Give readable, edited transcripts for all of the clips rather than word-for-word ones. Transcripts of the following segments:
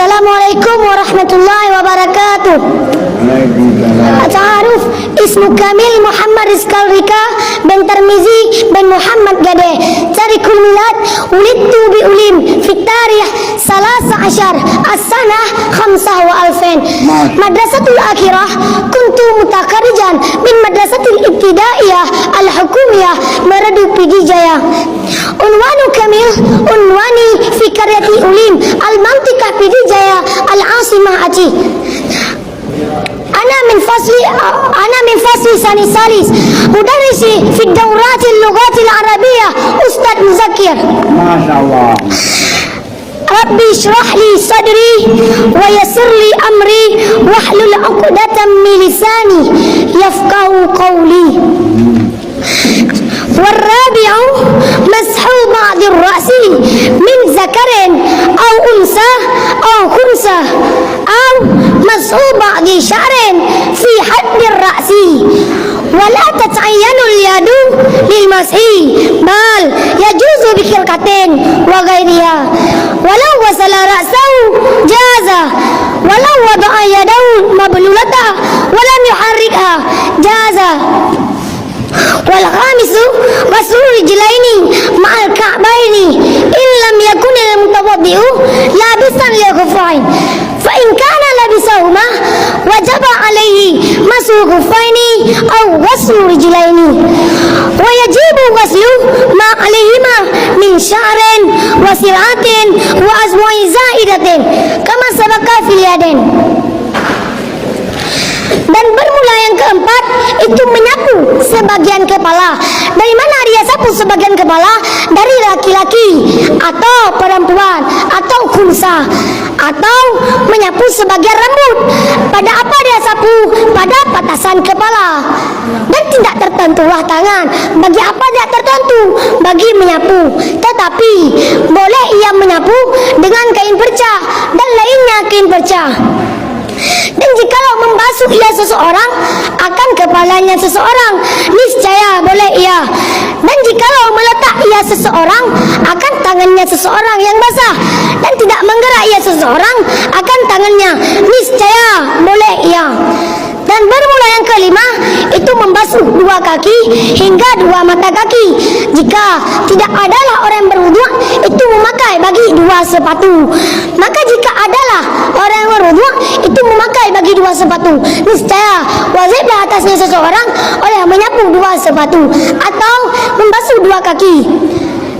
Assalamualaikum warahmatullahi wabarakatuh. Ta'aruf ismu kamil Muhammad Rizqal Rika bin Tarmizi bin Muhammad Gadeh. Tarikul milad ulidtu bi ulim fit tarikh 13 as-sanah 25,000. Madrasatul akhirah kuntu mutakarrijan min madrasatil ibtidaiyah al-hukumiyah Merdu Pidijaya. Unwanu kamil unwani fi karyati ulim al-mantiqah Pidijaya al-asimah Aceh. Ana min fasli sani salis mudarrisi fi dawratil lughatil arabiyyah Ustaz Muzakkir. Masyaallah. Rabbi shrah li sadri wa yassir li amri wahlul 'uqdatam min lisani yafqahu qawli. Warabi'u mashu ba'dir ra'si min zakarin aw unsa aw khunsa aw mashu ba'di sya'rin fi haddir ra'si wa la tat'ayyanu al-yadu lil mashi bal yajuzu bi khilqatin wa ghairiha walau wasala ra'sahu jaza walau wada'a yadahu mablulata wa lam yuharrikha jaza. Wal khamisu masul rijlaini ma'al ka'baini in lam yakun al mutawaddi'u labisan li khuffain fa in kana labisahuma wajaba alayhi masul khuffaini aw ghuslu rijlaini wa yajibu ghuslu ma alayhima min sya'rin wa sil'atin wa azwa'i za'idatin kama sabaqa fil yadain. Dan bermula yang keempat itu menyapu sebagian kepala. Dari mana dia sapu sebagian kepala? Dari laki-laki atau perempuan atau khunsa, atau menyapu sebagian rambut. Pada apa dia sapu? Pada patasan kepala. Dan tidak tertentulah tangan. Bagi apa dia tertentu? Bagi menyapu. Tetapi boleh ia menyapu dengan kain perca dan lainnya kain perca. Dan jikalau membasuh ia seseorang akan kepalanya seseorang, niscaya boleh ia. Dan jikalau meletak ia seseorang akan tangannya seseorang yang basah, dan tidak menggerak ia seseorang akan tangannya, niscaya boleh ia. Dan bermula yang kelima itu membasuh dua kaki hingga dua mata kaki. Jika tidak adalah orang berwudu itu memakai bagi dua sepatu. Maka jika adalah orang yang berwudu itu memakai bagi dua sepatu, niscaya wajiblah atasnya seseorang oleh menyapu dua sepatu atau membasuh dua kaki.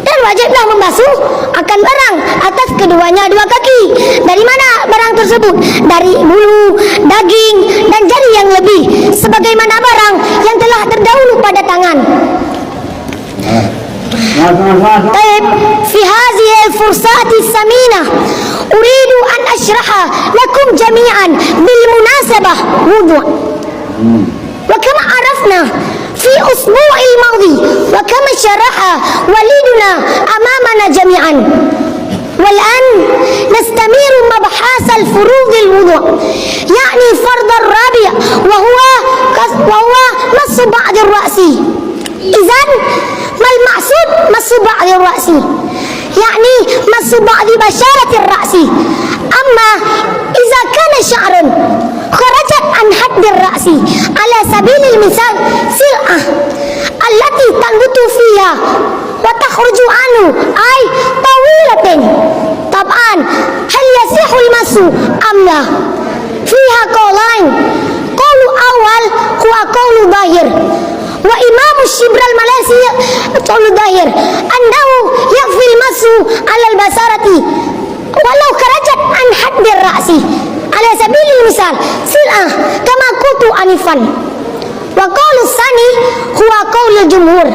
Dan wajiblah membasuh akan barang atas keduanya dua kaki. Dari mana barang tersebut? Dari bulu, daging, dan jari yang lebih, sebagaimana barang yang telah terdahulu pada tangan. Taib, fi hadhihi al-fursati as-saminah uridu an ashraha lakum jami'an bil munasabah wudu'. Wa kama arafna في أسبوع الماضي وكما شرح والدنا أمامنا جميعا. والآن نستمر مبحث الفروض الوضوء يعني فرض الرابع وهو مس بعض الرأس. إذن ما المقصود مس بعض الرأس؟ يعني مس بعض بشرة الرأس. أما إذا كان شعر خرجت عن حد الرأس على سبيل المثال سلعة التي تنبت فيها وتخرج عنه أي طويلة طبعا هل يصح المس أم لا؟ فيها قولان. قول أول هو قول ظاهر وإمام الشبر المالسي قول ظاهر أنه يكفي المس على البصرة ولو خرجت عن حد الرأس على سبيل المثال سلعة كما قلت آنفا. وقول الثاني هو قول الجمهور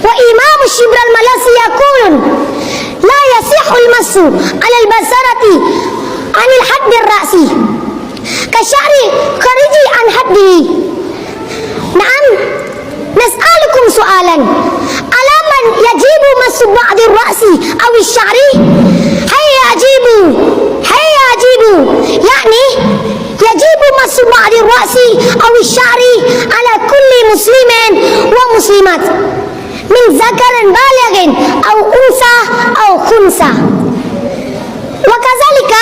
وإمام الشبر المالسي يقول لا يصح المس على البصرة عن الحد الرأس كشعر خارج عن حده. نعم نسألكم سؤالا على من يجب مس بعض الرأس أو الشعر؟ هيا أجيبوا يعني يجب مس بعض الرأس أو الشعر على كل مسلم ومسلمات من ذكر بالغ أو أنثى أو خنثى. وكذلك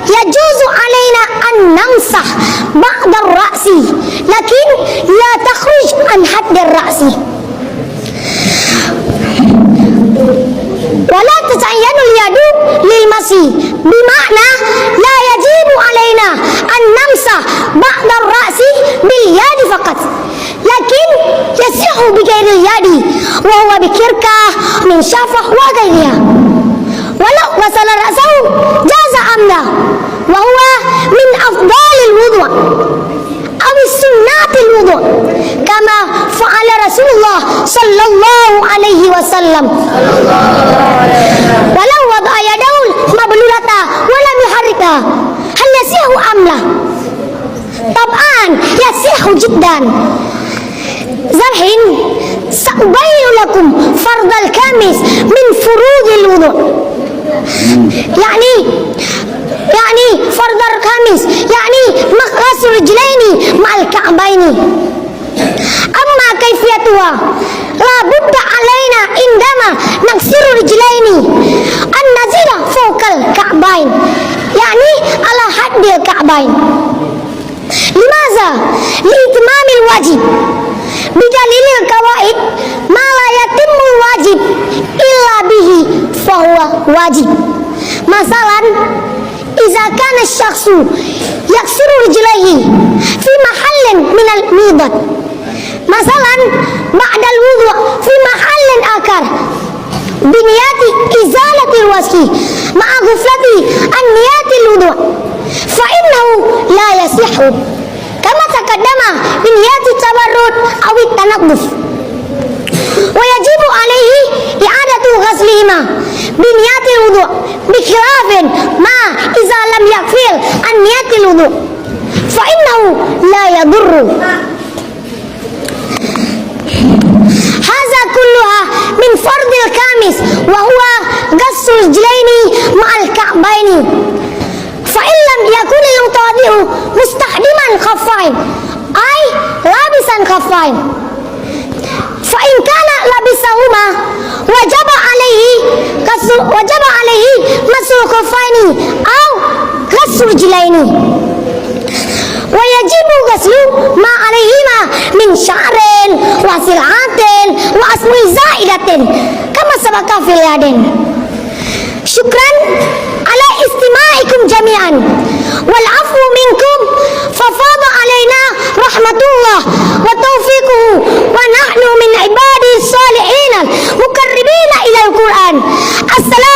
يجوز علينا أن نمسح بعض الرأس لكن لا تخرج عن حد الرأس ولا تتعين اليد للمسي بمعنى لا يجب علينا أن نمسح بعض الرأس باليد فقط لكن يصح بغير اليد وهو بكركة من شفة وغيرها ولو غسل رأسه جاز أملا وهو من أفضل الوضوء أو السنات الوضوء كما فعل رسول الله صلى الله عليه وسلم ولو وضع يده المبلولة ولم يحركها هل يصح أم لا؟ طبعا يصح جدا. زرحين سأبين لكم فرض الخامس من فروض الوضوء يعني فرض الخامس يعني مغسل الرجلين مع الكعبين. أما كيفيتها لا بد علينا عندما نغسل الرجلين أن نزيد فوق الكعبين يعني على حد الكعبين. لماذا؟ لإتمام الواجب بدليل القواعد ما لا يتم الواجب إلا به فهو واجب. مثلا إذا كان الشخص يغسل رجليه في محل من الميضة مثلا بعد الوضوء في محل آخر بنية إزالة الوسخ مع غفلة عن نية الوضوء فإنه لا يصح كما تقدم بنية التبرد أو التنظف ويجب عليه إعادة غسلهما بنية الوضوء بخلاف ما إذا لم يغفل عن نية الوضوء فإنه لا يضر. هذا كلها من فرض الخامس وهو غسل الرجلين مع الكعبين. فإن لم يكن المتوضئ مستخدما خفين أي لابسا خفين فإن كان لابسهما وجب عليه مسح الخفين أو غسل الرجلين ويجب غسل ما عليهما من شعر وسلعات وأسماء زائدة كما سبق في اليدين. شكرا على استماعكم جميعا والعفو منكم ففاض علينا رحمة الله وتوفيقه ونحن من عباده الصالحين المقربين إلى القرآن. السلام